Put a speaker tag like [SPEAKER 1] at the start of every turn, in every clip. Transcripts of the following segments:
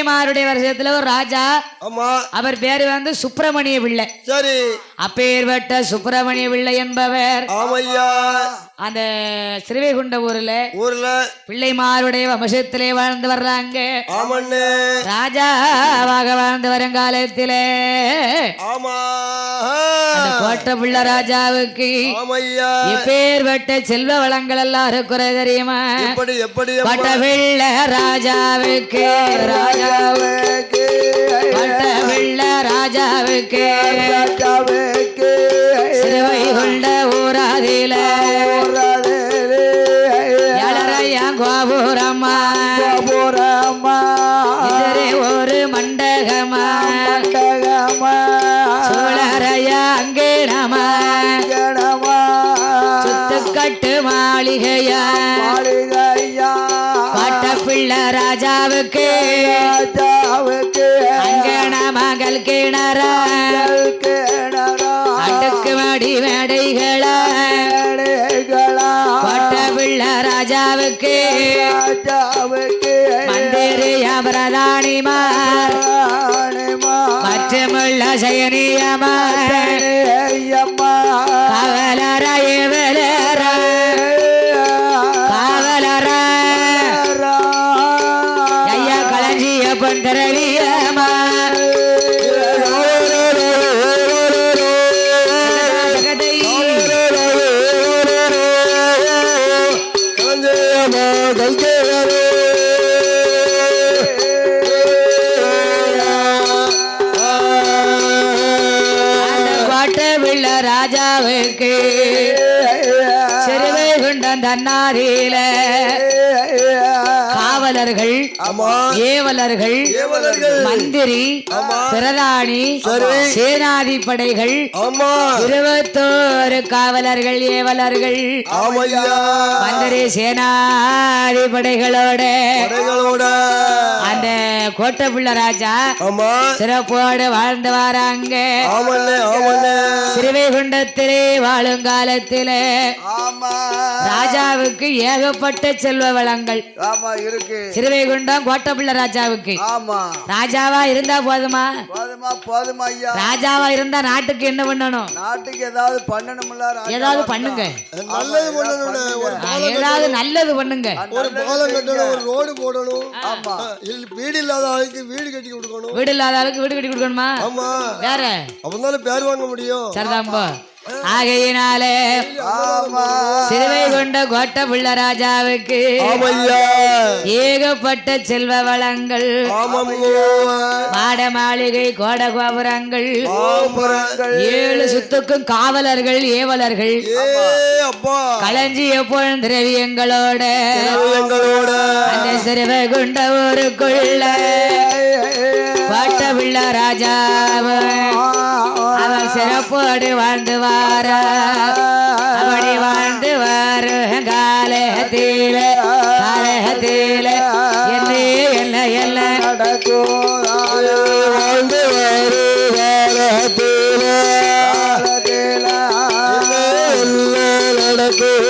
[SPEAKER 1] பிள்ளைமாருடைய வருஷத்துல ஒரு ராஜா. அவர் பேரு வந்து சுப்பிரமணிய பிள்ளை. சரி. அப்பேற்பட்ட சுப்பிரமணிய பிள்ளை என்பவர் அந்த ஸ்ரீவைகுண்ட ஊர்ல பிள்ளைமாருடைய வம்சத்திலே வாழ்ந்து வர்றாங்க. ராஜாவாக வாழ்ந்து வரும் காலத்திலே கோட்டை பிள்ளை ராஜாவுக்கு எப்பேற்பட்ட செல்வ வளங்கள் எல்லாரும் குறை தெரியுமா? கோட்டை பிள்ளை ராஜாவுக்கு கோட்டை பிள்ளை ராஜாவுக்கு ஸ்ரீவைகுண்ட ஊராதில கோபுரமா ஒரு மண்டகமா சோழரையா அங்கேனமா சுத்துக்கட்டு மாளிகையா கோட்டப்பிள்ளை ராஜாவுக்கு அங்கன மகள் கிணறா அடுக்கு மடி மேடைகளா கோட்டப்பிள்ளை ராஜாவுக்கு மந்திரியா பிரதானிமா மற்றமுள்ள சயனியமா காவலரா ஏவலரா காவலரா ஐயா களஞ்சிய பொந்தரவியமா ராஜாவுக்கு சிறுவைகுண்டம் தன்னாரில காவலர்கள் ஏவலர்கள் மந்திரி பிரதானி சேனாதிபடைகள் 21 காவலர்கள் ஏவலர்கள் மந்திரி சேனாதிபடைகளோட அந்த கோட்டப்பிள்ளை ராஜா சிறப்போடு வாழ்ந்து வராங்க. ஸ்ரீவைகுண்டத்திலே வாழும் காலத்திலே ராஜாவுக்கு ஏகப்பட்ட செல்வ வளங்கள் இருக்கு. ஸ்ரீவைகுண்டம் கோட்டப்பிள்ளை ராஜாவுக்கு ராஜாவா இருந்தா போதுமா? ராஜாவா இருந்தா நாட்டுக்கு என்ன பண்ணணும்? நாட்டுக்கு ஏதாவது பண்ணணும்ல. ஏதாவது பண்ணுங்க, ஏதாவது நல்லது பண்ணுங்க. ஒரு பாலம் கட்டணும், ஒரு ரோடு போடணும். ஆமா. வீடு இல்லாத ஆளுக்கு வீடு கட்டி கொடுக்கணும். வீடு இல்லாத ஆளுக்கு வீடு கட்டி கொடுக்கணுமா? ஆமா. வேற அப்பதான் பேர் வாங்க முடியும். சரிதாம்பா. ஆகையினாலே சிறுவைகுண்ட கோட்டப்பிள்ளை ராஜாவுக்கு ஏகப்பட்ட செல்வ வளங்கள் மாட மாளிகை கோட கோபுரங்கள் 7 சுத்துக்கும் காவலர்கள் ஏவலர்கள் களஞ்சிய பொன் திரவியங்களோட அந்த சிறுவைகுண்ட ஊருக்குள்ள கோட்டப்பிள்ளை ராஜாவை அவன் சிறப்போடு வாழ்ந்து வார அப்படி வாழ்ந்து வரும் காலத்தில என்ன என்ன என்ன நடக்கும் வாழ்ந்து வரும் காலத்தில நடக்கும்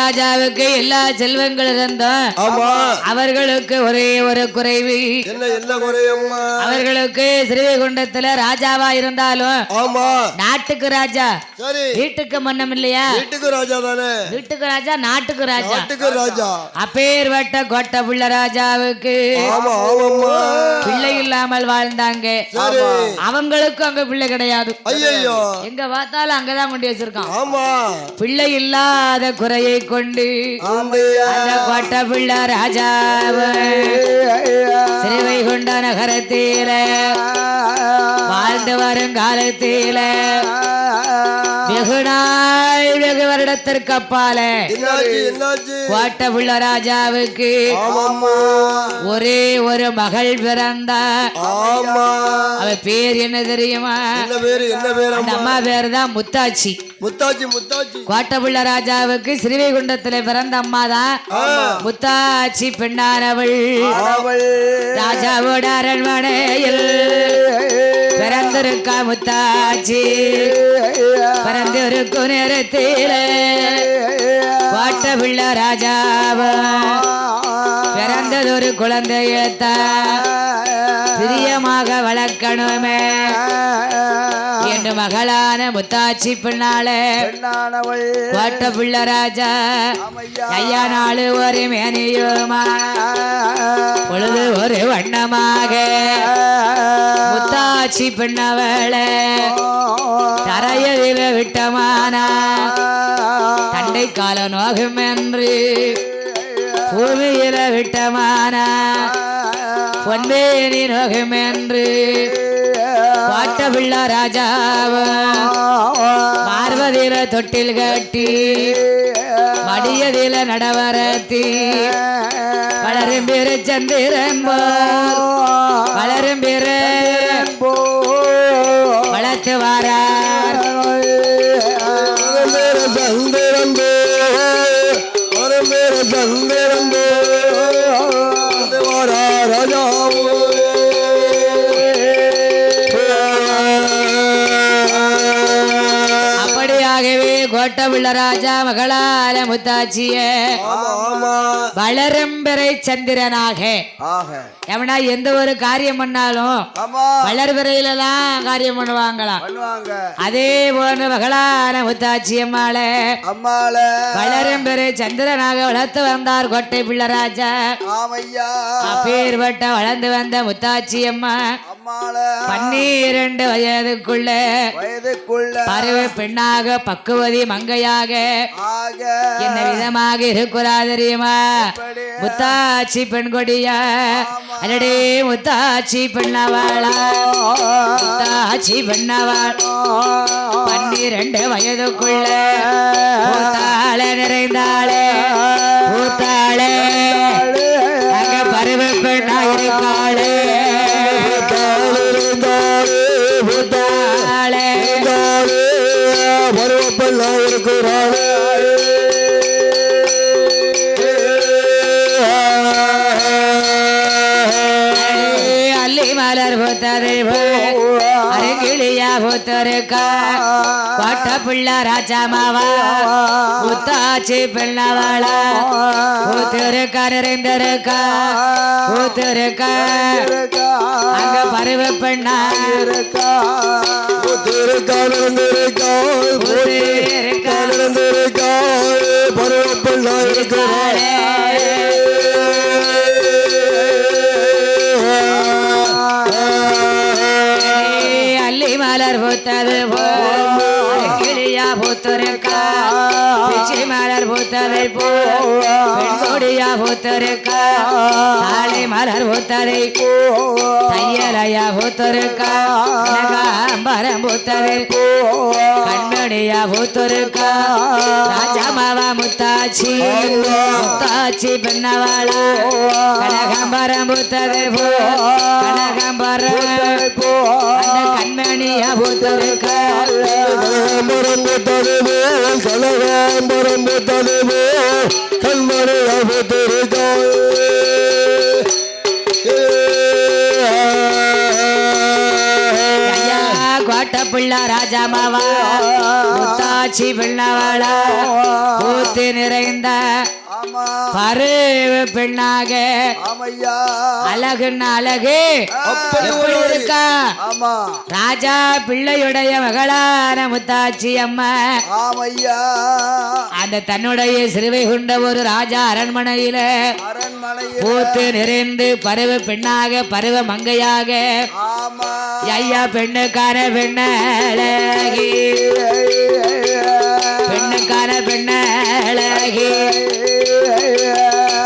[SPEAKER 1] ராஜாவுக்கு எல்லா செல்வங்கள் இருந்தோம். அவர்களுக்கு ஒரே ஒரு குறைவு. அவர்களுக்கு ஸ்ரீவைகுண்டத்துல ராஜாவா இருந்தாலும் நாட்டுக்கு ராஜா, வீட்டுக்கு மன்னம் இல்லையா? வீட்டுக்கு ராஜா தானே. வீட்டுக்கு ராஜா, நாட்டுக்கு ராஜா. அப்பேர்வட்ட கோட்டப்பிள்ளை ராஜாவுக்கு பிள்ளை இல்லாமல் வாழ்ந்தாங்க. அவங்களுக்கும் அங்க பிள்ளை கிடையாது. எங்க பார்த்தாலும் அங்கதான் கொண்டு வச்சிருக்கான். பிள்ளை இல்லாத குறையை கொண்டு அந்த கோட்டப்பிள்ளை ராஜாவை ஸ்ரீவைகுண்ட நகரத்தில வாழ்ந்து வரும் காலத்தில வெகு நாள் வெகு வருடத்திற்கு அப்பால கோட்டப்பிள்ளை ராஜாவுக்கு ஒரே ஒரு மகள் பிறந்தா. அவ பேர் என்ன தெரியுமா? அந்த அம்மா பேர் தான் முத்தாச்சி. கோட்டப்பிள்ளை ராஜாவுக்கு ஸ்ரீவைகுண்டத்துல பிறந்த அம்மா தான் முத்தாச்சி பெண்ணானவள். ராஜாவோட அரண்மனையில் பிறந்திருக்கா முத்தாச்சி பிறந்திருக்கும் நேரத்திலே பாட்ட பிள்ளை ராஜாவ பிறந்தது ஒரு குழந்தையத்தா பிரியமாக வளர்க்கணுமே என்று மகளான முத்தாச்சி பின்னாலே பாட்ட பிள்ளை ராஜா ஐயா நாளு ஒரு மேனியுமா பொழுது ஒரு வண்ணமாக முத்தாச்சி பின்னவளை தரையதில விட்டமானா தண்டை கால நோகும் என்று பூமியில விட்டமானா பொன்வேணி நோகும் என்று பாட்ட பிள்ளை ராஜாவ பார்வதியில தொட்டில் கட்டி மடியதில நடவரத்தி வளரும் பேரு சந்திரன் வளரும் பேரு வளர்த்து வாரார்
[SPEAKER 2] சந்திரன் சந்திரன் ராஜாவோ
[SPEAKER 1] அப்படியாகவே கோட்ட பிள்ளை ராஜா மகளால முத்தாச்சிய வளரும் பிறை சந்திரனாக எவனா எந்த ஒரு காரியம் பண்ணாலும் வளர்பிறையிலாம் காரியம் பண்ணுவாங்களாம். அதே போன்ற மகளான முத்தாச்சி அம்மாள வளரும் பிறை சந்திரனாக வளர்த்து வந்தார் கோட்டை பிள்ளை ராஜா. அப்பேற்பட்ட வளர்ந்து வந்த முத்தாச்சி அம்மா 12 வயதுக்குள்ள பருவ பெண்ணாக பக்குவதி மங்கையாக என்ன விதமாக இருக்கிறா தெரியுமா? முத்தாச்சி பெண் கொடியா அடடே முத்தாச்சி பெண்ணவாளா முத்தாச்சி பெண்ணவாள் 12 வயதுக்குள்ள பூத்தாள நிறைந்தாளே பூத்தாளே அங்க பருவ பெண்ணா இருக்காளே அல்லி மலர் பூத்தது அருங்கிளியா பூத்தருக்கா கோட்ட பிள்ளை ராஜா மாவா முத்தாச்சி பிள்ளவாளா பூத்திருக்கா நிறைந்திருக்கா பூத்திருக்கா அங்க பருவ பெண்ணா அல்லி மலர் பூத்தது கிளியா பூத்திருக்கா பிச்சி மலர் பூத்ததை பெண்கொடியா பூத்திருக்கா தாளை மலர் பூத்ததை தையலையா பூத்திருக்கா அம்பரம் பூத்தது கண்மணியா பூத்திருக்கா ராஜாமாவா முத்தாச்சி முத்தாச்சி பெண்ணவாளா கனகம்பரம் பூத்தது கனகம்பரம் அந்த கண்மணியா பூத்திருக்கா கோட்ட பிள்ளை ராஜா மாவா முத்தாச்சி பிள்ளவாளா பூத்து நிறைந்த பருவ பெண்ணாக அழகுன்னு அழகு எப்படி இருக்கா? ராஜா பிள்ளையுடைய மகளான முத்தாச்சி அம்மா அந்த தன்னுடைய சிறுவை கொண்ட ஒரு ராஜா அரண்மனையில பூத்து நிறைந்து பருவ பெண்ணாக பருவ மங்கையாக ஐயா பெண்ணுக்கான பெண்ணழகி பெண்ணுக்கான பெண்ணழகி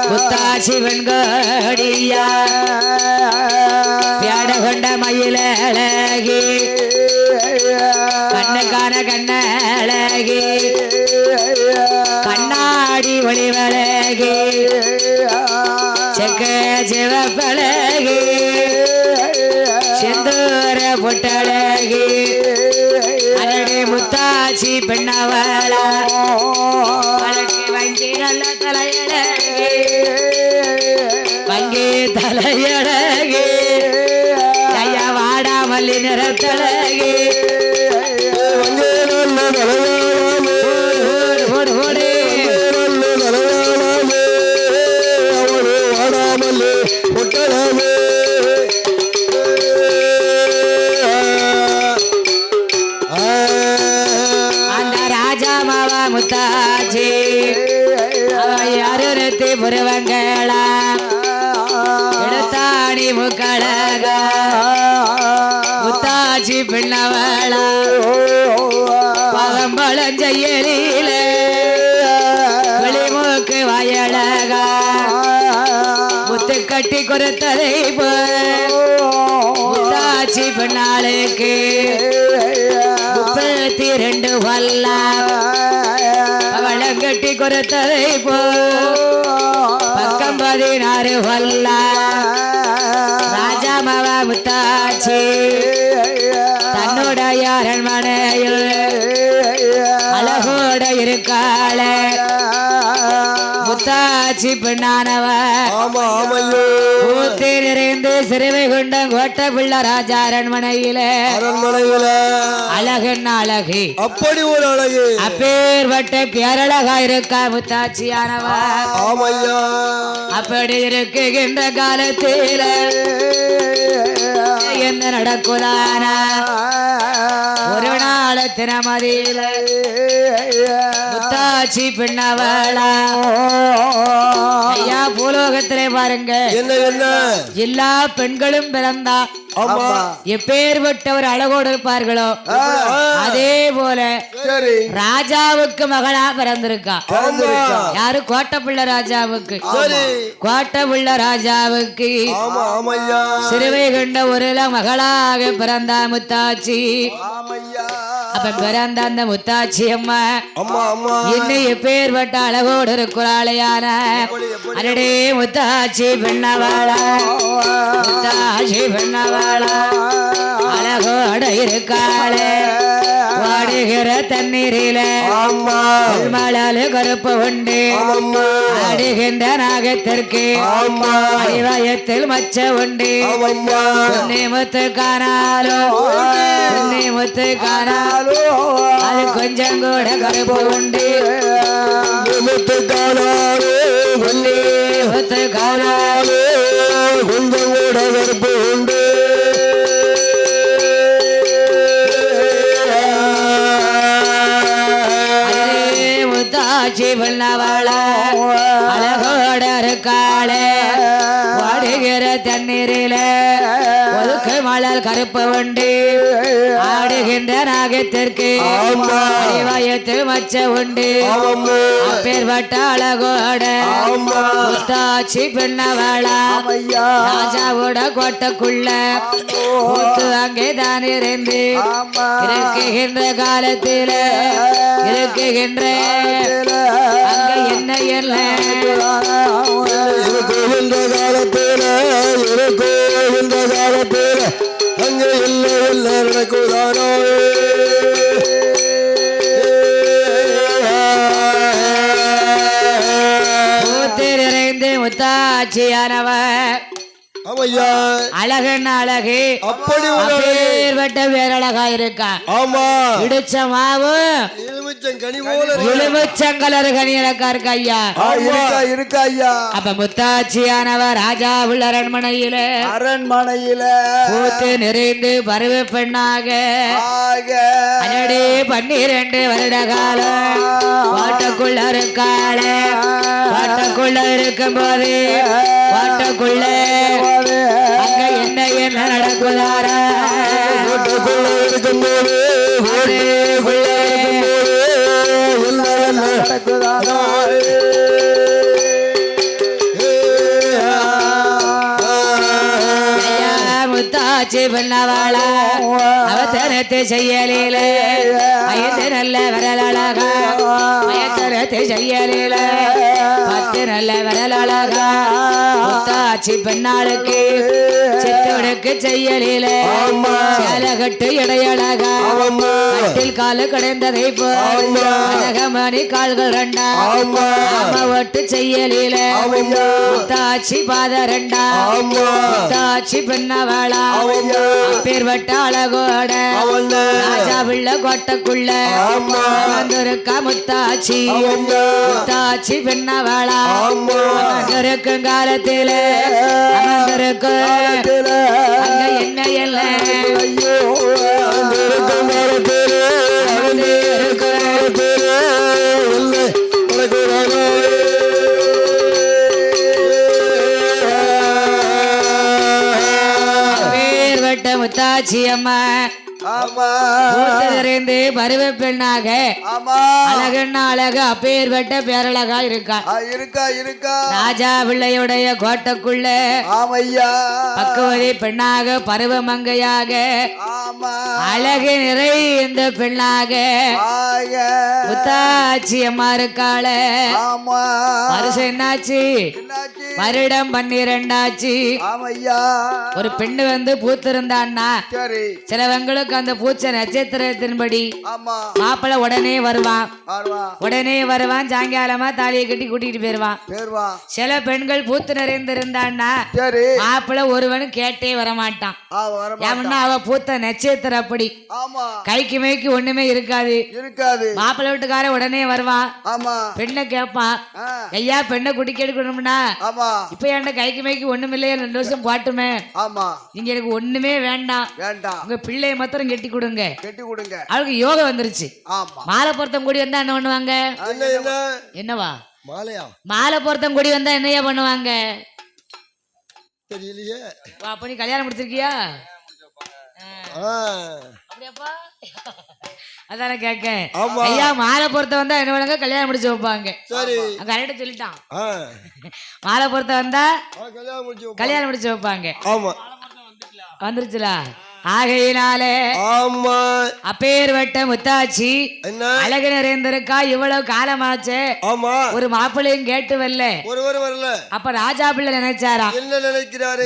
[SPEAKER 1] முத்தாச்சி பெண்கோடியா பியாட கொண்ட மயிலழகி கண்ணுக்கான கண்ணழகி கண்ணாடி ஒளிவழகி செக்க சிவப்பழகி செந்தூர பொட்டழகி அழகே முத்தாச்சி பெண்ணவளா அழகி வங்கி நல்ல தலையழகி வங்கி தலையழகி ஐயா வாடாமல்லி நிற முத்தழகி ஓடு ஓடு அந்த ராஜா மாவா முத்தாச்சி யாருத்தி புருவங்களா எடுத்தாணி முக்கழகா முத்தாச்சி பின்னவளா பழஞ்செயலில கிளிமூக்கு வயலகா முத்து கட்டி கொடுத்ததை முத்தாச்சி பின்னாளுக்கு 32 வல்லா வளங்கட்டி கொடுத்ததை பக்கம் 16 வல்லா ராஜா மாவா முத்தாச்சி தன்னுடைய அரண்மனையில் அழகோட இருக்காள முத்தாச்சி பெண்ணானவ ஊத்தி நிறைந்து சிறுவைகுண்டம் கோட்டை பிள்ளை ராஜா அரண்மனையில அழகுன்னு அழகு
[SPEAKER 2] அப்படி ஒரு அழகு
[SPEAKER 1] அப்பேற்பட்ட பேரழகா இருக்கா முத்தாட்சியானவ அப்படி இருக்குகின்ற காலத்தில என்ன நடக்குதானா ஒரு நாள் தினமதியில முத்தாச்சி பின்னவளா ஐயா பூலோகத்திலே பாருங்க
[SPEAKER 2] என்ன
[SPEAKER 1] எல்லா பெண்களும் பிறந்தா எப்பேற்பட்ட ஒரு அழகோடு இருப்பார்களோ அதே போல ராஜாவுக்கு மகளா பிறந்திருக்கா யாரு கோட்டப்பிள்ளை ராஜாவுக்கு கோட்டப்பிள்ளை ராஜாவுக்கு சிறுவை கண்ட ஒரு மகளாக பிறந்தா முத்தாச்சி அப்ப பிறந்த அந்த முத்தாச்சி அம்மா இன்னும் எப்பேற்பட்ட அழகோடு இருக்கிறாளையான அடடே முத்தாச்சி பெண்ணவாளா முத்தாச்சி பெண்ணவாளா அழகோட இருக்காளே வாடுகிற தண்ணீரில மலாலு கருப்பு உண்டு ஆடுகின்ற நாகத்திற்கு அறிவாயத்தில் மச்ச உண்டு முத்து காணாலோ முத்து காணாலோ அது கொஞ்சம் கூட கருப்பு உண்டு முத்து காணாலோ முத்து காணாலோ கொஞ்சம் கூட கருப்பு உண்டு முத்தாச்சி பண்ணவளா அழகோட இருக்காளே வாடுகிற தண்ணீரில ஒதுக்கு மலர் கருப்பு உண்டு ஆடுகின்ற நாகத்திற்கு அறிவாயத்து மச்ச உண்டு அப்பேற்பட்ட அழகோட முத்தாச்சி பெண்ணவளா ராஜாவோட கோட்டைக்குள்ள முத்து அங்கே தான் இருந்து இருக்குகின்ற காலத்தில இருக்குகின்ற அங்க என்ன என்ன
[SPEAKER 2] இந்த காலத்தில இந்த காலத்தில அங்க இல்ல இல்ல நடக்குதானோ
[SPEAKER 1] நிறைந்து முத்தாட்சியானவ அழகுன்னு அழகு
[SPEAKER 2] அப்படி
[SPEAKER 1] அப்பேற்பட்ட பேரழகா இருக்கா இடிச்ச மாவு எலுமிச்சங்கலர் கனி எனக்கா இருக்கா ஐயா
[SPEAKER 2] இருக்கா ஐயா
[SPEAKER 1] அப்ப முத்தாட்சியானவ ராஜா உள்ள அரண்மனையில பூத்து நிறைந்து பருவ பெண்ணாக அடடே 12 வருட காலம் வாட்டக்குள்ள இருக்காள வாட்டக்குள்ள இருக்கும் போது வாட்டக்குள்ள அங்க என்ன என்ன நடக்குதாரா முத்தாச்சி பண்ணவாளா அவத்தனத்தை செய்யலில அயத்து நல்ல வரலழகா அயத்தனத்தை செய்யலில 10 நல்ல விரல் அழகா முத்தாச்சி பெண்ணாளுக்கு சித்தோடுக்கு செய்யலில சேலகட்டு இடையழகா கட்டில் காலு கடைந்ததை போலகமணி கால்கள் ரெண்டா ஆம ஒட்டு செய்யலில முத்தாச்சி பாத ரெண்டா முத்தாச்சி பெண்ணவளா பேர் வட்ட அழகோட ராஜா பிள்ள கோட்டைக்குள்ள அமர்ந்திருக்கா முத்தாச்சி முத்தாச்சி பெண்ணவளா அமர்ந்திருக்கும் காலத்தில அமர்ந்திருக்கும் அங்க என்ன எல்லாம் பேர் வட்ட முத்தாச்சி அம்மா நிறைந்து பருவ பெண்ணாக அழகுன்னா அழகு அப்பேற்பட்ட பேரழகா இருக்கா ராஜா பிள்ளையுடைய கோட்டைக்குள்ள பக்குவதி பெண்ணாக பருவமங்கையாக அழகு நிறைந்த பெண்ணாக முத்தாச்சி அம்மா இருக்காள வருஷம் என்னாச்சு வருடம் 12 ஆச்சு ஒரு பெண்ணு வந்து பூத்திருந்தான்னா சிலவங்களுக்கு அந்த பூச்ச நட்சத்திரத்தின்படி மாப்பிள்ள உடனே வருவான் சாயங்காலமா தாலியை கட்டி கூட்டிட்டு போயிருவான் சில பெண்கள் பூத்து நிறைந்திருந்தான்னா மாப்பிள்ள ஒருவனு கேட்டே வரமாட்டான் ஏன்னா அவ பூத்த நட்சத்திரம் அப்படி கைக்கு மேய்க்கு ஒண்ணுமே இருக்காது மாப்பிள்ள வீட்டுக்கார உடனே வருவான் பெண்ணை கேட்பான் ஐயா பெண்ணை குடிக்க எடுக்கணும்னா இப்ப என் கைக்கு மேய்க்கு ஒண்ணும் இல்லையா 2 வருஷம் பாட்டுமே நீங்க எனக்கு ஒண்ணுமே வேண்டாம் உங்க பிள்ளைய மாத்திரம் கெட்டி கொடுங்க அவளுக்கு யோகம் வந்துருச்சு மாலை பொருத்தம் கூடி வந்தா என்ன பண்ணுவாங்க என்னவா மாலை பொருத்தம் கூடி வந்தா என்னையா பண்ணுவாங்க
[SPEAKER 2] தெரியலையே
[SPEAKER 1] அப்ப நீ கல்யாணம் முடிச்சிருக்கியா அப்படியாப்பா அதான கேக்க ஐயா மாலை பொருத்த வந்தா என்ன பண்ணுவாங்க கல்யாணம் முடிச்சு வைப்பாங்க கரெக்டா சொல்லிட்டான் மாலை பொருத்த வந்தா கல்யாணம் முடிச்சு வைப்பாங்க வந்துருச்சுலா ஆகையினாலே அப்பேர் வட்ட முத்தாச்சி அழகு நிறைந்திருக்கா இவ்வளவு காலமாச்சு ஒரு மாப்பிள்ளையும் கேட்டு வரல அப்ப ராஜா பிள்ளை நினைச்சாரா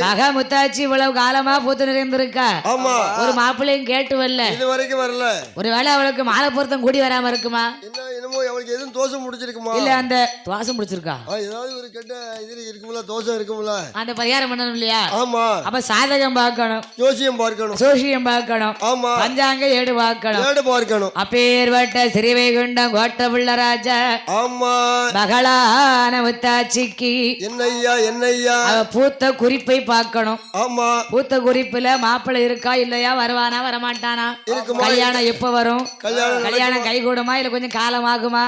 [SPEAKER 1] மக முத்தாச்சி இவ்வளவு காலமா பூத்து நிறைந்திருக்கா ஒரு மாப்பிள்ளையும் கேட்டு வரல ஒருவேளை அவளுக்கு மாலை பொருத்தம் கூடி வராம இருக்குமா இல்ல அந்த தோசை முடிச்சிருக்கா அந்த பரிகாரம் பண்ணணும் இல்லையா அப்ப சாதகம் பார்க்கணும் ஜோசியம் பார்க்கணும் பஞ்சாங்க ஏடு பார்க்கணும் அப்பேர்வட்ட ஸ்ரீவைகுண்டம் கோட்டை பிள்ளை ராஜா மகளான முத்தாச்சிக்கு என்னையா பூத்த குறிப்பை பார்க்கணும் பூத்த குறிப்புல மாப்பிள்ளை இருக்கா இல்லையா வருவானா வரமாட்டானா கல்யாணம் எப்ப வரும் கல்யாணம் கைகூடுமா இல்ல கொஞ்சம் காலம் ஆகுமா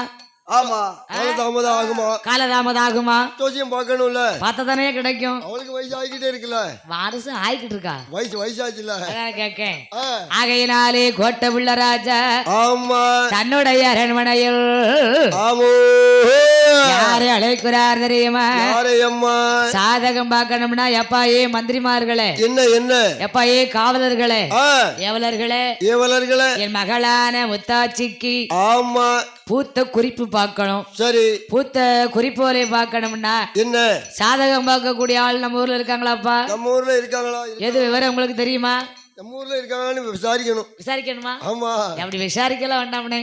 [SPEAKER 1] காலதாமதம் ஆகுமா ஜோசியம் பார்க்கணும்ல பார்த்ததானே கிடைக்கும் அவளுக்கு வயசு ஆகிட்டே இருக்குல்ல வாரசம் ஆகிட்டு இருக்கா வயசாச்சுல கேட்கேன் ஆகையினாலே கோட்டை பிள்ளை ராஜா தன்னுடைய அரண்மனையில் யாரை அழைக்கிறார் தெரியுமா சாதகம் பார்க்கணும்னா எப்பா ஏ மந்திரிமார்களே என்ன எப்பா ஏ காவலர்களே ஏவலர்களே என் மகளான முத்தாச்சிக்கு பூத்த குறிப்பு பார்க்கணும் சரி பூத்த குறிப்போரை பார்க்கணும்னா என்ன சாதகம் பார்க்கக்கூடிய ஆள் நம்ம ஊர்ல இருக்காங்களாப்பா நம்ம ஊர்ல இருக்காங்களா எது விவரம் உங்களுக்கு தெரியுமா நம்ம ஊர்ல இருக்காங்கன்னு விசாரிக்கணுமா ஆமா அப்படி விசாரிக்கலாம் வேண்டாம்னே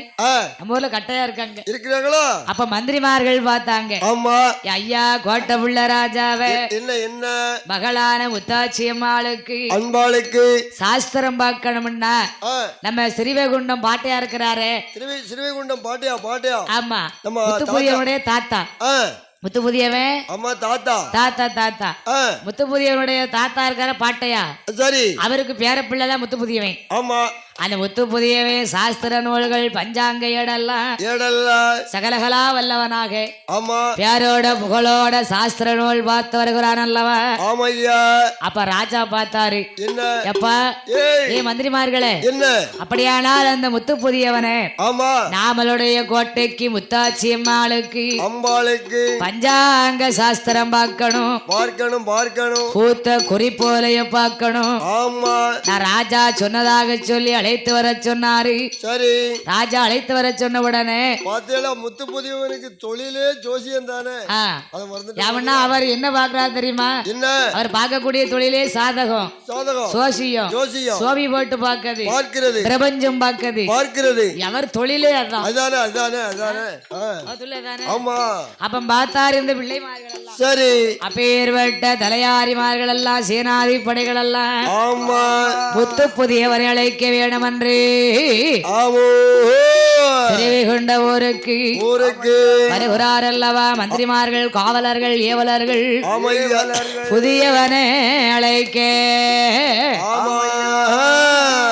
[SPEAKER 1] நம்ம ஊர்ல கட்டையா இருக்கிறாங்களா அப்ப மந்திரிமார்கள் பார்த்தாங்க ஆமா ஐயா கோட்டை பிள்ளை ராஜாவே என்ன மகளான முத்தாச்சி அம்பாளுக்கு சாஸ்திரம் பார்க்கணும்னா நம்ம ஸ்ரீவைகுண்டம் பாட்டையா இருக்கிறாரு ஸ்ரீவைகுண்டம் பாட்டையா ஆமா முத்துப்புதியவனுடைய தாத்தா முத்துப்புதியவன் ஆமா தாத்தா முத்துப்புதியவனுடைய தாத்தா இருக்கார பாட்டையா சரி அவருக்கு பேர பிள்ளைதான் முத்துப்புதியவன் ஆமா அந்த முத்துப்புதியவன் சாஸ்திர நூல்கள் பஞ்சாங்க ஏடெல்லாம் சகலகலா வல்லவனாக ஆமா பேரோட புகழோட சாஸ்திர நூல் பார்த்து வருகிறான் அல்லவா ஆமையா அப்ப ராஜா பார்த்தாரு என்ன எப்பா ஏ மந்திரிமார்களே என்ன அப்படியானால் அந்த முத்துப்புதியவனே ஆமா நாமளுடைய கோட்டைக்கு முத்தாச்சி அம்பாளுக்கு பஞ்சாங்க சாஸ்திரம் பார்க்கணும் பூத்த குறிப்போலைய பார்க்கணும் ஆமா நான் ராஜா சொன்னதாக சொல்லி அழைத்து வர சொன்னாரு.
[SPEAKER 2] சரி
[SPEAKER 1] ராஜா அழைத்து வர சொன்ன உடனே
[SPEAKER 2] பாத்தியா முத்து புதியவனுக்கு தொழிலே ஜோசியம் தானே.
[SPEAKER 1] அவனா அவர் என்ன பாக்குறாரு தெரியுமா?
[SPEAKER 2] என்ன
[SPEAKER 1] அவர் பார்க்கக்கூடிய தொழிலே சாதகம்,
[SPEAKER 2] சாதகம்,
[SPEAKER 1] சோசியம்,
[SPEAKER 2] ஜோசியம்,
[SPEAKER 1] சோவி போட்டு பார்க்கிறது, பிரபஞ்சம்
[SPEAKER 2] பார்க்கிறது.
[SPEAKER 1] அவர் தொழிலே அதான்.
[SPEAKER 2] அதானே அதானே அதானே. ஆமா.
[SPEAKER 1] அப்ப பார்த்தார் இந்த பிள்ளைமார்கள் எல்லாம்.
[SPEAKER 2] சரி
[SPEAKER 1] அப்பேர்வட்ட தலையாரிமார்கள் எல்லாம் சேனாதி படைகள் எல்லாம்.
[SPEAKER 2] ஆமா.
[SPEAKER 1] முத்து புதியவரை அழைக்க வேணும் என்று கொண்ட ஊருக்கு வருகிறார் அல்லவா மந்திரிமார்கள், காவலர்கள், ஏவலர்கள். புதியவனை அழைக்க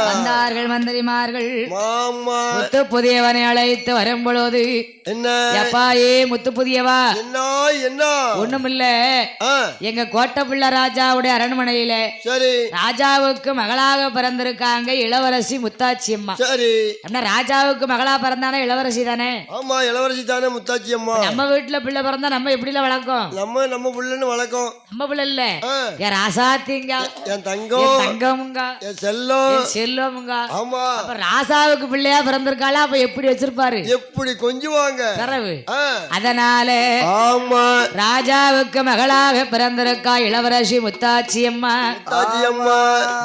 [SPEAKER 1] வந்தார்கள் மந்திரிமார்கள். முத்து புதியவனை அழைத்து வரும் பொழுது எப்பாயே முத்து புதியவா ஒண்ணுமில்ல, எங்க கோட்டப்பிள்ளை ராஜாவுடைய அரண்மனையில ராஜாவுக்கு மகளாக பிறந்திருக்காங்க இளவரசி முத்தாச்சி அம்மா. ராஜாவுக்கு மகளா பிறந்தானே இளவரசி தானே.
[SPEAKER 2] ஆமா இளவரசி தானே முத்தாச்சி அம்மா.
[SPEAKER 1] நம்ம வீட்டுல பிள்ளை பிறந்தா நம்ம எப்படி வளர்க்கும்?
[SPEAKER 2] நம்ம பிள்ளைன்னு வளர்க்கும்.
[SPEAKER 1] நம்ம பிள்ளை இல்ல, என் ராசாத்திங்க,
[SPEAKER 2] என் தங்கம்,
[SPEAKER 1] தங்கமுங்க,
[SPEAKER 2] என் செல்லம்,
[SPEAKER 1] செல்வமுங்க.
[SPEAKER 2] ஆமா.
[SPEAKER 1] அப்ப ராசாவுக்கு பிள்ளையா பிறந்திருக்காளா, அப்ப எப்படி வச்சிருப்பாரு,
[SPEAKER 2] எப்படி கொஞ்சுவாங்க தரவு.
[SPEAKER 1] அதனால ஆமா ராஜாவுக்கு மகளாக பிறந்திருக்கா இளவரசி முத்தாச்சி அம்மா.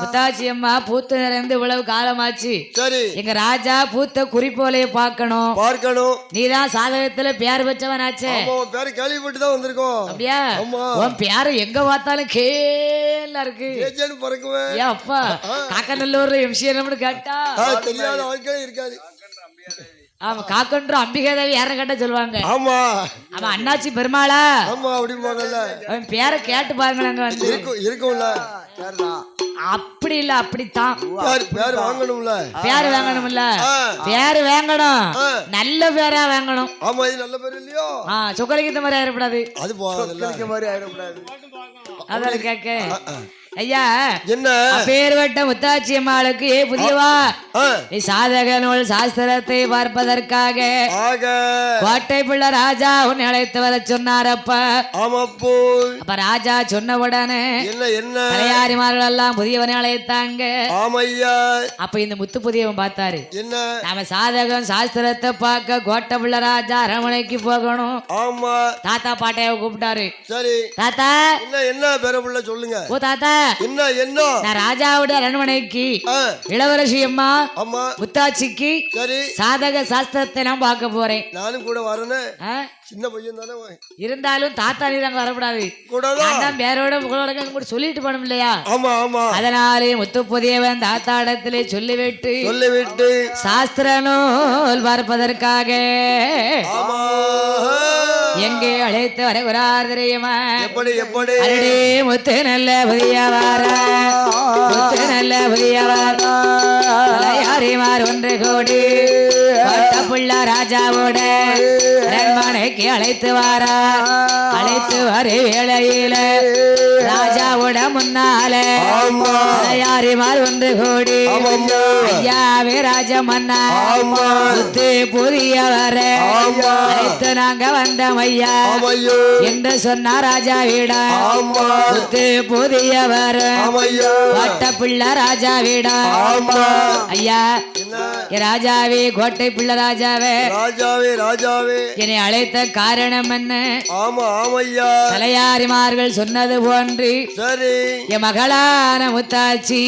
[SPEAKER 1] முத்தாச்சி அம்மா பூத்து நிறைந்து இவ்வளவு காலமாச்சு. சரி எங்க ராஜா பூத்த குறிப்போலைய பார்க்கணும். நீதான் சாதகத்துல பேர் வச்சவனாச்சே.
[SPEAKER 2] பேரு கேள்விப்பட்டு தான் வந்திருக்கோம்.
[SPEAKER 1] அப்படியா? உன் பேரு எங்க பார்த்தாலும் கேல இருக்கு. ஏன் அப்பா காக்கநல்லூர்ல எம்சிஎம்னு கேட்டா
[SPEAKER 2] தெரியாத வாழ்க்கையே இருக்காது.
[SPEAKER 1] ஆமா காக்கன்ற அம்பிகை தேவி யார கேட்ட சொல்லுவாங்க.
[SPEAKER 2] ஆமா
[SPEAKER 1] ஆமா அண்ணாச்சி பெருமாளா.
[SPEAKER 2] ஆமா அப்படிம்பாங்கல்ல.
[SPEAKER 1] அவன் பேரை கேட்டு பாருங்க. வந்து
[SPEAKER 2] இருக்கும்ல.
[SPEAKER 1] அப்படி இல்ல, அப்படித்தான்
[SPEAKER 2] பேர் வாங்கணும்ல.
[SPEAKER 1] பேர் வாங்கணும்ல. பேர் வாங்கணும், நல்ல பேரா வாங்கணும்.
[SPEAKER 2] ஆமா இது நல்ல பேர் இல்லையோ.
[SPEAKER 1] சுக்கலிங்க மாதிரி ஆயிடக்கூடாது.
[SPEAKER 2] அது போகாது மாதிரி ஆயிடக்கூடாது.
[SPEAKER 1] அதான் கேட்க ஐயா என்ன பேர் வட்ட முத்தாச்சி அம்மாளுக்கு ஏ புதியவா நீ சாதக நூல் சாஸ்திரத்தை பார்ப்பதற்காக கோட்டை பிள்ளை ராஜா உன்னை அழைத்து வர சொன்னாரப்பா. அப்ப ராஜா சொன்ன உடனே தலையாரிமார்கள் எல்லாம் புதியவனை அழைத்தாங்க. அப்ப இந்த முத்து புதியவன் பார்த்தாரு, நாம சாதகம் சாஸ்திரத்தை பார்க்க கோட்டை பிள்ளை ராஜா அரண்மனைக்கு போகணும். தாத்தா பாட்டைய கூப்பிட்டாரு. தாத்தா என்ன பேர பிள்ளை சொல்லுங்க. ஓ தாத்தா என்ன என்ன நான் ராஜாவுடைய அரண்மனைக்கு இளவரசி அம்மா முத்தாச்சிக்கு சாதக சாஸ்திரத்தை நான் பார்க்க போறேன். நானும் கூட வரேன். சின்ன பையன் தானே இருந்தாலும் தாத்தா நீ அங்க வரக்கூடாது. பேரோட புகழோட கூட சொல்லிட்டு போனோம் இல்லையா? அதனாலே முத்து புதியவன் தாத்தா இடத்திலே சொல்லிவிட்டு சாஸ்திர நூல் பார்ப்பதற்காக எங்கே அழைத்து வருகிறார் தெரியுமா? அரடே முத்து நல்ல புதியவார, முத்து நல்ல புதியவார யாரிமார் ஒன்று கோடி புள்ள ராஜாவோட அரண்மனைக்கு அழைத்து வாரா. அழைத்து வரு வேளையில ராஜாவோட முன்னால யாரிமார் ஒன்று கோடி ஐயாவே ராஜ மன்னா முத்து புதியவர அழைத்து நாங்க வந்த ஐயா என்று சொன்னா ராஜாவிட. முத்து புதியவர் கோட்டை பிள்ளை ராஜாவிட. ஐயா ராஜாவே கோட்டை பிள்ளை ராஜாவே என்னை அழைத்த காரணம் என்ன? தலையாரிமார்கள் சொன்னது போன்று என் மகளான முத்தாச்சி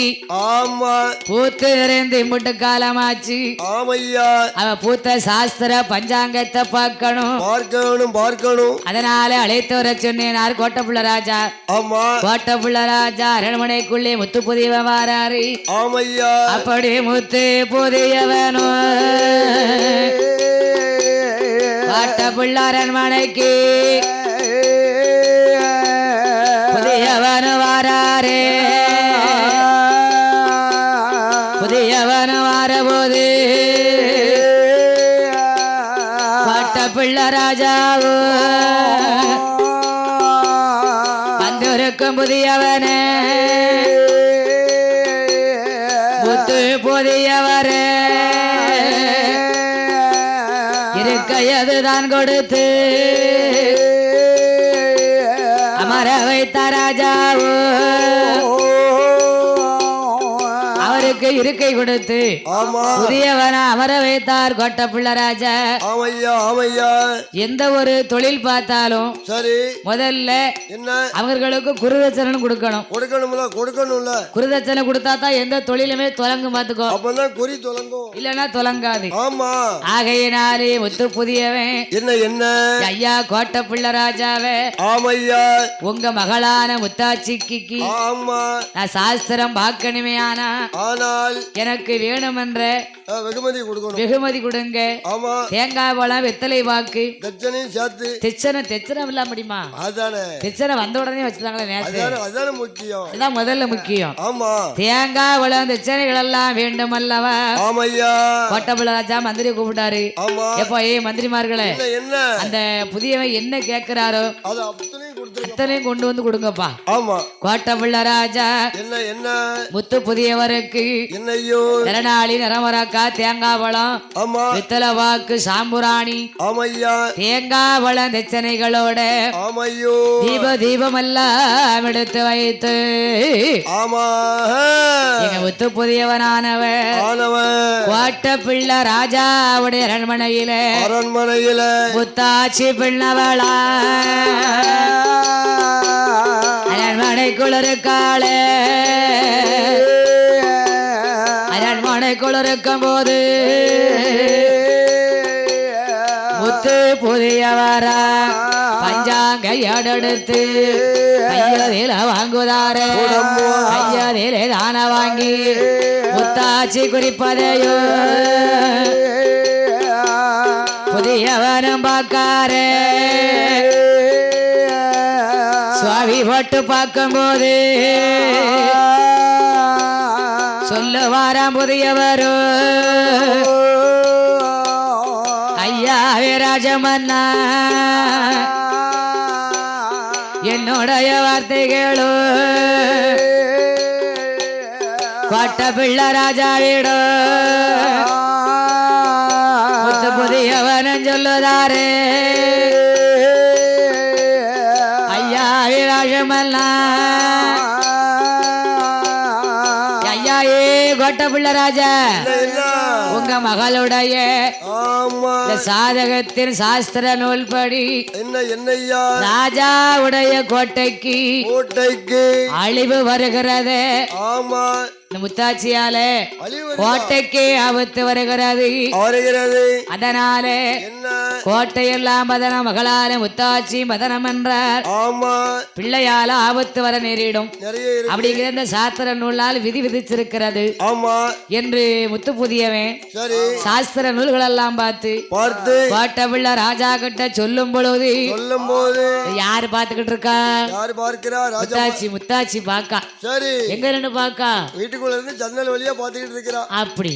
[SPEAKER 1] பூத்து நிறைந்து முட்டு காலமாச்சு. அவ பூத்த சாஸ்திர பஞ்சாங்கத்தை பார்க்கணும். அதனால அழைத்து வர சொன்னார் கோட்டப்புள்ள ராஜா. கோட்டப்புள்ள ராஜா அரண்மனைக்குள்ளே முத்து புதியவன் வாராரு. அப்படி முத்து புதியவனோ கோட்டப்புள்ள அரண்மனைக்கு புதியவன் வாராரே. புதியவன் வாரபோது கோட்டப்புள்ள ராஜாவோ வந்திருக்கும் புதியவனே முத்து புதியவரே இருக்கையதுதான் கொடுத்து அமர வைத்த ராஜாவோ அவருக்கு இருக்கை கொடுத்து
[SPEAKER 2] ஆமா
[SPEAKER 1] புதியவன அமர வைத்தார் கோட்டப்பிள்ளை ராஜா.
[SPEAKER 2] ஆமையா ஆமையா
[SPEAKER 1] எந்த ஒரு தொழில் பார்த்தாலும்
[SPEAKER 2] சரி
[SPEAKER 1] முதல்ல
[SPEAKER 2] என்ன
[SPEAKER 1] அவர்களுக்கு குருதட்சணை கொடுக்கணும்.
[SPEAKER 2] கொடுக்கணும்ல
[SPEAKER 1] குருதட்சணை கொடுத்தா தான் எந்த தொழிலுமே தொலங்கும் பாத்துக்கோ.
[SPEAKER 2] அப்பதான் குறி தொலங்கும்,
[SPEAKER 1] இல்லன்னா தொலங்காது.
[SPEAKER 2] ஆமா
[SPEAKER 1] ஆகையினாலே முத்து புதியவன்
[SPEAKER 2] என்ன என்ன
[SPEAKER 1] ஐயா கோட்டப்பிள்ளை ராஜாவே
[SPEAKER 2] ஆமையா
[SPEAKER 1] உங்க மகளான முத்தாச்சிக்கு
[SPEAKER 2] ஆமா
[SPEAKER 1] நான் சாஸ்திரம் பார்க்கணுமே. ஆனா
[SPEAKER 2] ஆனால்
[SPEAKER 1] எனக்கு வேணுமென்ற
[SPEAKER 2] வெகுமதி கொடுக்கணும்,
[SPEAKER 1] வெகுமதி கொடுங்க.
[SPEAKER 2] ஆமா
[SPEAKER 1] தேங்காய் பழம் வெத்தலை வாக்கு
[SPEAKER 2] தட்சணையும் சேர்த்து.
[SPEAKER 1] தெச்சனை இல்லாம முடியுமா?
[SPEAKER 2] அதானே
[SPEAKER 1] தெச்சனை வந்த உடனே வச்சுதாங்களே நேரத்து.
[SPEAKER 2] அதானே முக்கியம்,
[SPEAKER 1] அதான் முதல்ல முக்கியம்.
[SPEAKER 2] ஆமா
[SPEAKER 1] தேங்காய் பழம் தெச்சனைகள் எல்லாம் வேண்டும் அல்லவா?
[SPEAKER 2] ஆமையா
[SPEAKER 1] கோட்டப்பிள்ளை ராஜா மந்திரி கூப்பிட்டாரு.
[SPEAKER 2] ஆமா
[SPEAKER 1] எப்போ மந்திரிமார்களே
[SPEAKER 2] என்ன
[SPEAKER 1] அந்த புதியவன் என்ன கேட்கிறாரோ
[SPEAKER 2] அது அத்தனையும் கொடுத்து
[SPEAKER 1] அத்தனையும் கொண்டு வந்து கொடுங்கப்பா.
[SPEAKER 2] ஆமா
[SPEAKER 1] கோட்டப்பிள்ளை ராஜா
[SPEAKER 2] என்ன என்ன
[SPEAKER 1] முத்து புதியவருக்கு
[SPEAKER 2] என்னையோ
[SPEAKER 1] நிறநாளி நிறமரக்கா தேங்காய் பழம்
[SPEAKER 2] ஆமா
[SPEAKER 1] வித்தல வாக்கு சாம்புராணி
[SPEAKER 2] ஆமையா
[SPEAKER 1] தேங்காய் பழம் தெச்சனைகளோட
[SPEAKER 2] ஆமையோ
[SPEAKER 1] தீபம் எல்லாம் எடுத்து வைத்து
[SPEAKER 2] ஆமா
[SPEAKER 1] எங்க முத்து புதியவனானவன் கோட்டப்பிள்ளை ராஜாவுடைய அரண்மனையில முத்தாச்சி பிள்ளவளா அரண்மனைக்குள் இருக்காளே. அரண்மனைக்குள் இருக்கும் போது முத்து புதியவரா பஞ்சாங்க எடுத்து கையதில வாங்குதாரே. கையதில தான வாங்கி முத்தாச்சி குறிப்பதையோ புதியவனும் பார்க்காரே. சுவாமி போட்டு பார்க்கும் போது சொல்லுவாராம் புதியவரோ ஐயா ராஜமன்னா என்னுடைய வார்த்தைகளோ கோட்டப்பிள்ளை ராஜாவிடோ முத்து புதியவனும் சொல்லுதாரே ஐயா ராஜமன்னா ஐயா கோட்டப்பிள்ளை ராஜா உங்க மகளுடைய சாதகத்தின் சாஸ்திர நூல் படி
[SPEAKER 2] என்னையா
[SPEAKER 1] ராஜாவுடைய கோட்டைக்கு அழிவு வருகிறது.
[SPEAKER 2] ஆமா
[SPEAKER 1] முத்தாட்சியால கோட்டைக்கு ஆபத்து வருகிறது. அதனால கோட்டையெல்லாம் பதன மகளால முத்தாட்சி பதனம் என்றார். பிள்ளையால ஆபத்து வர நேரிடும் அப்படிங்கிற இந்த சாஸ்திர நூலால் விதி விதிச்சிருக்கிறது என்று முத்து புதியவன் சாஸ்திர நூல்கள் எல்லாம் பார்த்து கோட்டப்பிள்ளை ராஜா கிட்ட சொல்லும் பொழுது யாரு பாத்துக்கிட்டு இருக்கா? முத்தாட்சி பாக்கா. எங்க ரெண்டு பாக்கா?
[SPEAKER 2] ஜன்னல் வழியா பாத்துக்கிட்டு இருக்கிறான்.
[SPEAKER 1] அப்படி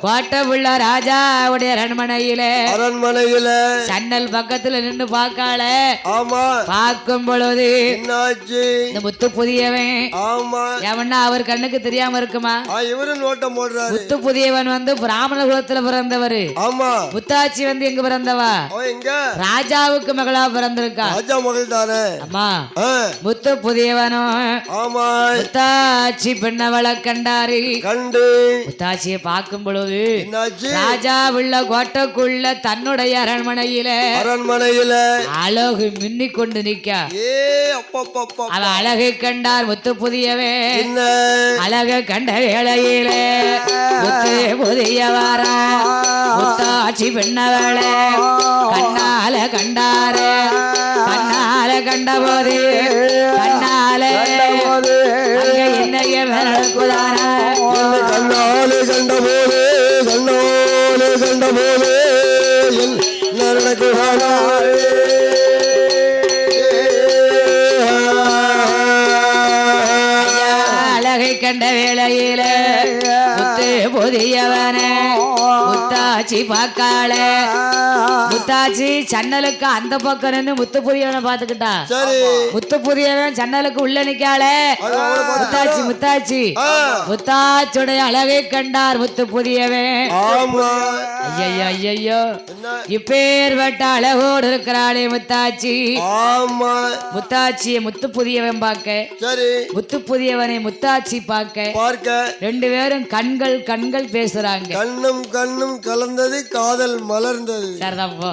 [SPEAKER 1] கோட்டப்பிள்ளை ராஜாவுடைய அரண்மனையில ஜன்னல் பக்கத்துல நின்று பாக்கால. ஆமா பார்க்கும் பொழுது இந்த முத்து புதியவன் எவனா அவர் கண்ணுக்கு தெரியாம இருக்குமா?
[SPEAKER 2] இவரு நோட்டம் போடுறாரு.
[SPEAKER 1] முத்து புதியவன் வந்து பிராமண குலத்துல பிறந்தவர். ஆமா முத்தாட்சி வந்து எங்க பிறந்தவா? ராஜாவுக்கு மகளா பிறந்திருக்கா.
[SPEAKER 2] ராஜா மகள் தானே.
[SPEAKER 1] ஆமா முத்து புதியவனும் முத்தாட்சி பெண்ணவளை கண்டாரு. கண்டு முத்தாட்சியை பார்க்கும் பொழுது ராஜா உள்ள கோட்டைக்குள்ள தன்னுடைய அரண்மனையில அழகு மின்னிக் கொண்டு நிக்க அவ அழகை கண்டார் முத்து புதியவே. அழக கண்ட வேளையில முத்து புதியவார முத்தாட்சி பெண்ணவளை கண்ணால கண்டாரு. கண்ணால கண்ட போது கண்ணால என்னைய நடக்குதான
[SPEAKER 2] கண்ணாலே கண்ட போது நடக்குதான
[SPEAKER 1] அழகை கண்ட வேளையில முத்து புதியவன முத்தாட்சி முத்தாச்சி பாக்காள முத்தாச்சி சன்னலுக்கு அந்த பக்கம் நின்று முத்து புதியவனை பாத்துக்கிட்டா முத்து புதியவன் சன்னலுக்கு உள்ள நிக்காள முத்தாச்சி முத்தாச்சி முத்தாச்சுடைய அழகை கண்டார் முத்து புதியவன் ஐயோ ஐயோ இப்பேர் வட்ட அழகோடு இருக்கிறாளே முத்தாச்சி முத்தாச்சியை முத்து புதியவன் பார்க்க முத்து புதியவனை முத்தாச்சி பார்க்க ரெண்டு பேரும் கண்கள் கண்கள் பேசுறாங்க
[SPEAKER 2] கண்ணும் கண்ணும் கலந்தது காதல் மலர்ந்தது
[SPEAKER 1] சரிதான் போ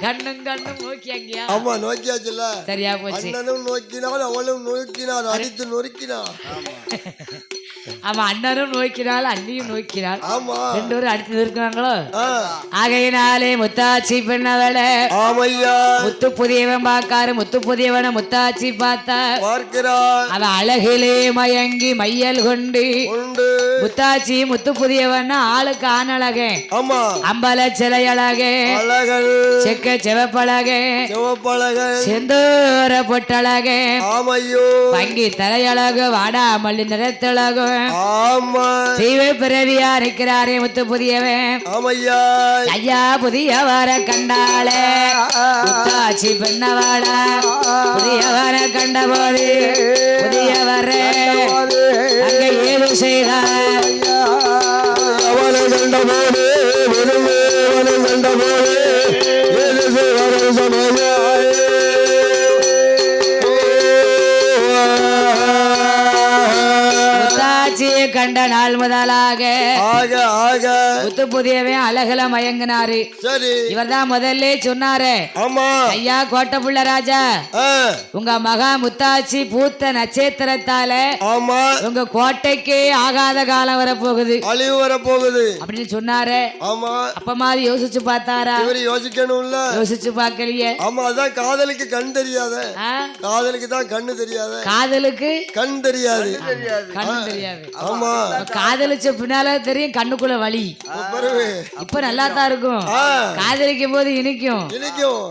[SPEAKER 1] கண்ணும் கண்ணும் நோக்கியாங்கயா
[SPEAKER 2] ஆமா நோக்கியாச்சுல்ல
[SPEAKER 1] சரியா போச்சு
[SPEAKER 2] அண்ணனும் நோக்கினாள் அவளும் நோக்கினாள் அடித்து நொறுக்கினாள்
[SPEAKER 1] ஆமா அண்ணனும் நோக்கினாள் அண்ணியும் நோக்கினாள்
[SPEAKER 2] ஆமா
[SPEAKER 1] ரெண்டு பேரும் அடித்து நிற்கிறாங்களோ ஆகையினாலே முத்தாச்சி பெண்ணவள
[SPEAKER 2] ஆமையா
[SPEAKER 1] முத்து புதியவன் பார்க்காரு முத்து புதியவனை முத்தாச்சி பார்த்தா
[SPEAKER 2] பார்க்கிறாள்
[SPEAKER 1] அவ அழகிலே மயங்கி மையல் கொண்டு முத்தாச்சி முத்து புதியவன் ஆளுக்கு ஆணழகே
[SPEAKER 2] ஆமா
[SPEAKER 1] அம்பல சிலை அழகே
[SPEAKER 2] அழகல்
[SPEAKER 1] செக்க சிவப்பழகே
[SPEAKER 2] சிவப்பழகல்
[SPEAKER 1] செந்தூர பொட்டழகே
[SPEAKER 2] ஆமையோ
[SPEAKER 1] பங்கி தலையழகு வாடாமல்லி நிறத்தழகு
[SPEAKER 2] ஆமா
[SPEAKER 1] தெய்வ பிறவியா இருக்கிறாரே முத்து புதியவன்
[SPEAKER 2] ஆமையா
[SPEAKER 1] ஐயா புதியவர கண்டாளே முத்தாச்சி பெண்ணவாள புதியவர கண்டபோது புதியவர அங்கே ஏது செய்தார்
[SPEAKER 2] அவனை கண்டபோது அவனை கண்டபோது ஏது செய்வார் சமயாய்
[SPEAKER 1] கண்ட நாள் முதலாக
[SPEAKER 2] முத்து
[SPEAKER 1] புதியவன் அழகுல மயங்கினாரு
[SPEAKER 2] சரி
[SPEAKER 1] இவர்தான் முதல்ல சொன்னாரு
[SPEAKER 2] ஆமா
[SPEAKER 1] ஐயா கோட்டப்புள்ள ராஜா உங்க மகா முத்தாச்சி பூத்த நட்சத்திரத்தால
[SPEAKER 2] ஆமா
[SPEAKER 1] உங்க கோட்டைக்கே ஆகாத காலம் வரப்போகுது
[SPEAKER 2] அழிவு வரப்போகுது
[SPEAKER 1] அப்படின்னு சொன்னாரு
[SPEAKER 2] ஆமா
[SPEAKER 1] அப்ப மாதிரி யோசிச்சு பார்த்தாரா
[SPEAKER 2] இவரு யோசிக்கணும்ல
[SPEAKER 1] யோசிச்சு பார்க்கலையே
[SPEAKER 2] ஆமா அதான் காதலுக்கு கண் தெரியாத காதலுக்கு தான் கண்ணு தெரியாத
[SPEAKER 1] காதலுக்கு
[SPEAKER 2] கண் தெரியாது
[SPEAKER 1] கண் தெரியாது
[SPEAKER 2] ஆமா
[SPEAKER 1] காதலிச்ச பின்னால தெரியும் கண்ணுக்குள்ள வலி இப்ப நல்லா தான் இருக்கும் காதலிக்கும் போது இனிக்கும்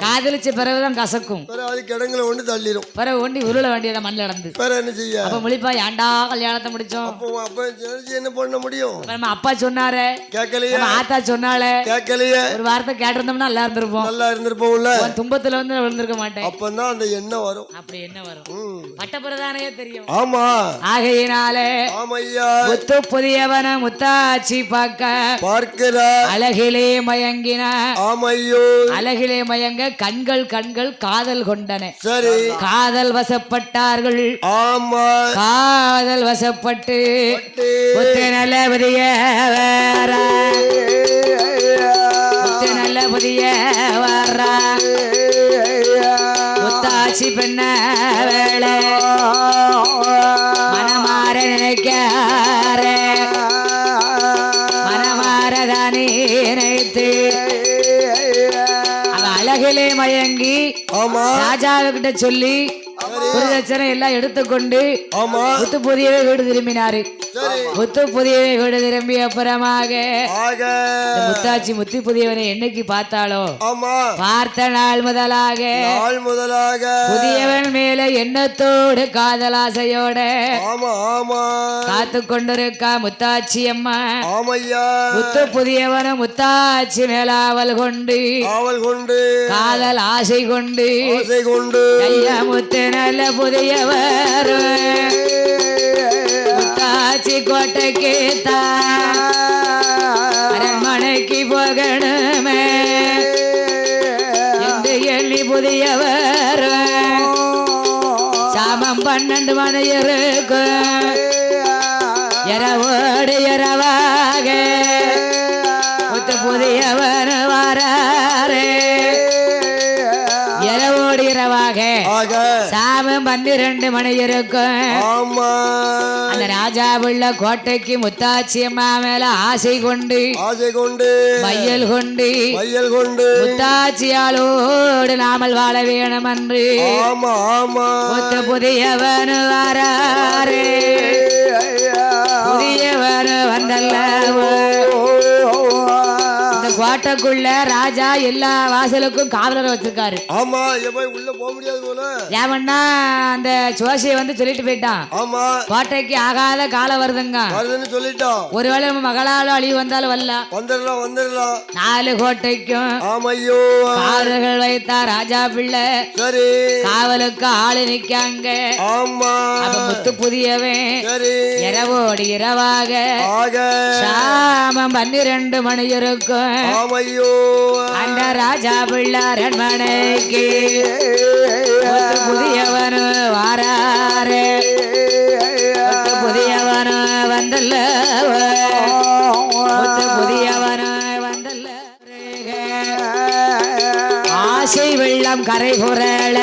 [SPEAKER 1] காதலிச்ச பிறகுதான் கசக்கும்
[SPEAKER 2] கிடங்குல ஒண்ணு தள்ளிடும்
[SPEAKER 1] பிறகு ஒண்டி உருள வேண்டியத மண்ணில் நடந்து
[SPEAKER 2] என்ன செய்ய
[SPEAKER 1] அப்ப முழிப்பா ஏன்டா கல்யாணத்தை முடிச்சோம்
[SPEAKER 2] என்ன பண்ண முடியும்
[SPEAKER 1] நம்ம அப்பா சொன்னாரு
[SPEAKER 2] கேட்கலையே
[SPEAKER 1] ஆத்தா சொன்னாலே
[SPEAKER 2] கேட்கலையே
[SPEAKER 1] ஒரு வார்த்தை கேட்டிருந்தோம்னா நல்லா இருந்திருப்போம்
[SPEAKER 2] நல்லா இருந்திருப்போம்ல
[SPEAKER 1] துன்பத்துல வந்து விழுந்திருக்க மாட்டேன்
[SPEAKER 2] அப்பதான் அந்த எண்ணம் வரும்
[SPEAKER 1] அப்படி என்ன வரும் பட்டப்பிரதானே தெரியும்
[SPEAKER 2] ஆமா
[SPEAKER 1] ஆகையினாலே முத்து புதியவன முத்தாச்சி பார்க்கிறார் அழகிலே மயங்கின
[SPEAKER 2] ஆமையோ
[SPEAKER 1] அழகிலே மயங்க கண்கள் கண்கள் காதல் கொண்டன
[SPEAKER 2] சரி
[SPEAKER 1] காதல் வசப்பட்டார்கள்
[SPEAKER 2] ஆமா
[SPEAKER 1] காதல் வசப்பட்டு முத்து நல்ல புதிய முத்து நல்ல புதிய முத்தாச்சி பெண்ண வேளை மனமாற நினைக்கார மனமாறதானே நினைத்து அவ அழகிலே மயங்கி ராஜாவுக்கிட்ட சொல்லி குருதட்சணை எல்லாம் எடுத்துக்கொண்டு முத்து புதியவே வீடு திரும்பினாரு முத்து புதியவே வீடு திரும்பி அப்புறமாக முத்தாச்சி முத்து புதியவனை என்னைக்கு பார்த்தாலோ பார்த்த நாள் முதலாக புதியவன் மேல எண்ணத்தோடு காதலாசையோட காத்து கொண்டிருக்கா முத்தாச்சி அம்மா முத்து புதியவன முத்தாச்சி மேல அவள் கொண்டு காதல் ஆசை கொண்டு ஐயா முத்து நல்ல புதியவர் முத்தாச்சி கோட்டைக்கு அரண்மனைக்கு போகணுமே என்று எண்ணி புதியவர் சாமம் 12 மணி இருக்கும் இரவோடு இரவாக முத்து புதியவர் வாரே இரவோடு இரவாக சாமம் 12 மணி இருக்கும் அந்த ராஜாவுள்ள கோட்டைக்கு முத்தாச்சி அம்மா மேல ஆசை கொண்டு மையல் கொண்டு முத்தாச்சியாளோடு நாமல் வாழ வேணும் என்று முத்து புதியவன் வாரே புதியவன் வந்தல்ல இந்த கோட்டைக்குள்ள ராஜா எல்லா வாசலுக்கும் காவலரை வச்சிருக்காரு.
[SPEAKER 2] ஆமா போய் உள்ள போக முடியாது போல.
[SPEAKER 1] ஏமன்னா அந்த ஜோசியை வந்து சொல்லிட்டு போயிட்டான்.
[SPEAKER 2] ஆமா
[SPEAKER 1] கோட்டைக்கு ஆகாத காலம் வருதுங்க
[SPEAKER 2] வருதுன்னு சொல்லிட்டான்.
[SPEAKER 1] ஒருவேளை நம்ம மகளாலும் அழிவு வந்தாலும் வரல.
[SPEAKER 2] வந்துடலாம் வந்துடலாம்.
[SPEAKER 1] 4 கோட்டைக்கும்
[SPEAKER 2] ஆமையோ
[SPEAKER 1] காவலர்கள் வைத்தா ராஜா பிள்ளை.
[SPEAKER 2] சரி
[SPEAKER 1] காவலுக்கு ஆளு நிக்காங்க.
[SPEAKER 2] ஆமா
[SPEAKER 1] அப்ப முத்து புதியவன்
[SPEAKER 2] சரி
[SPEAKER 1] இரவோடு இரவாக
[SPEAKER 2] ஆக
[SPEAKER 1] சாமம் 12 மணி இருக்கும்.
[SPEAKER 2] ஆமையோ
[SPEAKER 1] அந்த ராஜா பிள்ளை அரண்மனைக்கு முத்து புதியவனு வாராரு. முத்து புதியவனு வந்தல்ல முத்து புதியவனு வந்தல்ல. ஆசை வெள்ளம் கரை புரள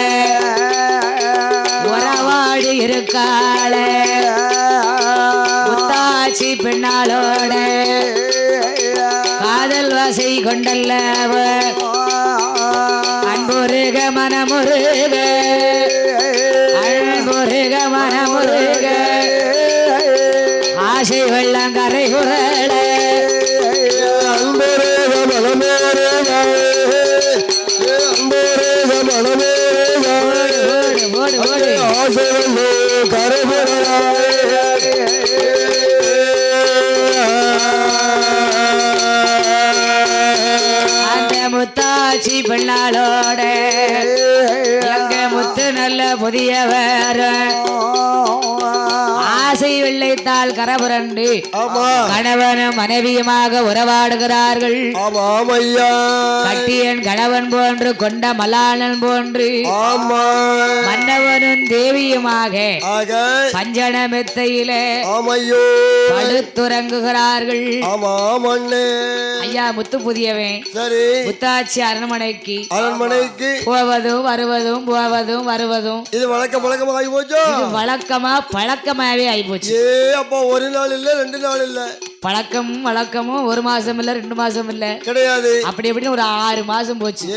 [SPEAKER 1] உறவாடி இருக்காள முத்தாச்சி பெண்ணாளோட காதல் வசை கொண்டல்லவ அன்புருக மனமுருக அன்புருக மனமுருக ஆசை வெள்ளம் கரை புரள
[SPEAKER 2] அன்பரேக மனமேரேக அன்பரேக மனமேரேக
[SPEAKER 1] ஓடு ஓடு
[SPEAKER 2] ஆசைவல்லோ கரைபுரளாய்.
[SPEAKER 1] அந்த முத்தாச்சி பெண்ணாளோட எங்க முத்து நல்ல புதியவர் ஆசை வெள்ளைத்தாள் கரபுரண்டு
[SPEAKER 2] ஆமா
[SPEAKER 1] கணவனும் மனைவியுமாக உறவாடுகிறார்கள்.
[SPEAKER 2] ஆமா ஆமையா
[SPEAKER 1] கட்டியன் கணவன் போன்று கொண்ட மலாளன் போன்று
[SPEAKER 2] ஆமா
[SPEAKER 1] மன்னவனும் தேவியுமாக
[SPEAKER 2] ஆக
[SPEAKER 1] பஞ்சன மெத்தையில
[SPEAKER 2] ஆமையோ
[SPEAKER 1] படுத்துறங்குகிறார்கள்.
[SPEAKER 2] ஆமா மண்ணே
[SPEAKER 1] ஐயா முத்து புதியவன்
[SPEAKER 2] சரி
[SPEAKER 1] முத்தாச்சி அரண்மனைக்கு
[SPEAKER 2] அரண்மனைக்கு
[SPEAKER 1] போவதும் வருவதும் போவதும் வருவதும்
[SPEAKER 2] இது வழக்கமா ஆகி போச்சோ.
[SPEAKER 1] இது வழக்கமா பழக்கமாவே ஆயிப்போச்சு.
[SPEAKER 2] அப்பா ஒரு நாள் இல்ல 2 நாள் இல்ல
[SPEAKER 1] பழக்கமும் வழக்கமும் 1 மாசம் இல்ல 2 மாசம் இல்ல
[SPEAKER 2] கிடையாது.
[SPEAKER 1] அப்படி எப்படின்னு ஒரு 6 மாசம் போச்சு.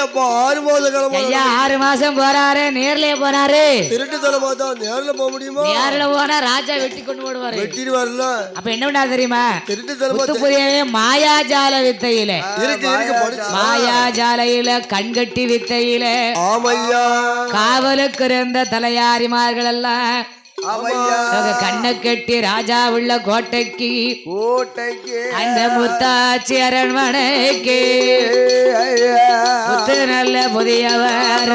[SPEAKER 2] அப்பா 6 மாத காலமா
[SPEAKER 1] ஐயா 6 மாசம் போறாரு. நேர்லயே போனாரு.
[SPEAKER 2] திருட்டு தலமா தான் நேர்ல போக முடியுமா?
[SPEAKER 1] நேர்ல போனா ராஜா வெட்டி கொண்டு போடுவாரு.
[SPEAKER 2] வெட்டிட்டு வரல.
[SPEAKER 1] அப்ப என்ன பண்ணா தெரியுமா?
[SPEAKER 2] திருட்டு தலமா
[SPEAKER 1] முத்து புதியவே மாயாஜால வித்தையில
[SPEAKER 2] இருக்கு படிச்சு
[SPEAKER 1] மாயாஜாலையில கண்கட்டி வித்தையில
[SPEAKER 2] ஆமையா
[SPEAKER 1] காவலுக்கு இருந்த தலையாரிமார்கள் எல்லாம் கண்ணை கட்டி ராஜா உள்ள கோட்டைக்கு அந்த முத்தாச்சி அரண்மனைக்கு முத்து நல்ல புதியவர்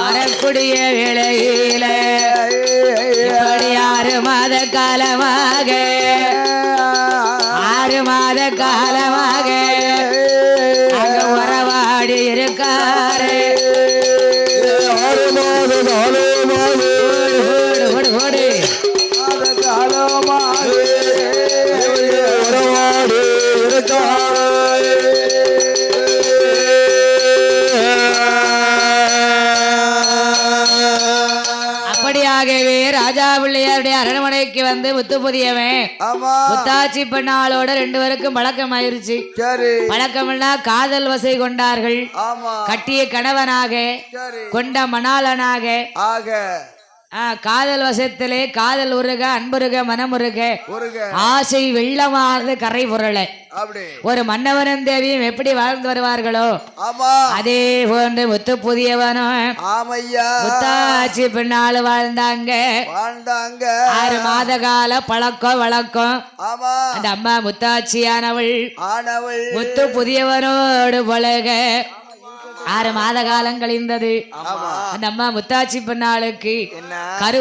[SPEAKER 1] வரக்கூடிய வேளையில இப்படி 6 மாத காலமாக 6 மாத காலமாக அங்க உறவாடி இருக்காரு.
[SPEAKER 2] 6 மாத காலமாக
[SPEAKER 1] ஓடு ஓடு
[SPEAKER 2] உறவாடி இருக்கார்.
[SPEAKER 1] அப்படியாகவே ராஜா பிள்ளையாருடைய அரண்மனைக்கு வந்து முத்து புதியவன் முத்தாச்சி பெண்ணாளோட 2 பேருக்கும் பழக்கம் ஆயிருச்சு. பழக்கம்னா காதல் வசை கொண்டார்கள். கட்டிய கணவனாக கொண்ட மணாளனாக காதல் வசத்திலே காதல் உருக அன்புருக மனமுருக ஆசை வெள்ளமானது கரை புரள ஒரு மன்னவனும் தேவியும் எப்படி வாழ்ந்து வருவார்களோ அதே போன்று முத்து புதியவனும் முத்தாச்சி பின்னால வாழ்ந்தாங்க. 6 மாத கால பழக்கம் வழக்கம். அந்த அம்மா முத்தாட்சியானவள் முத்து புதியவனோடு பழக 6 மாத காலம் கழிந்தது. அந்த அம்மா முத்தாச்சி பெண்ணாளுக்கு கரு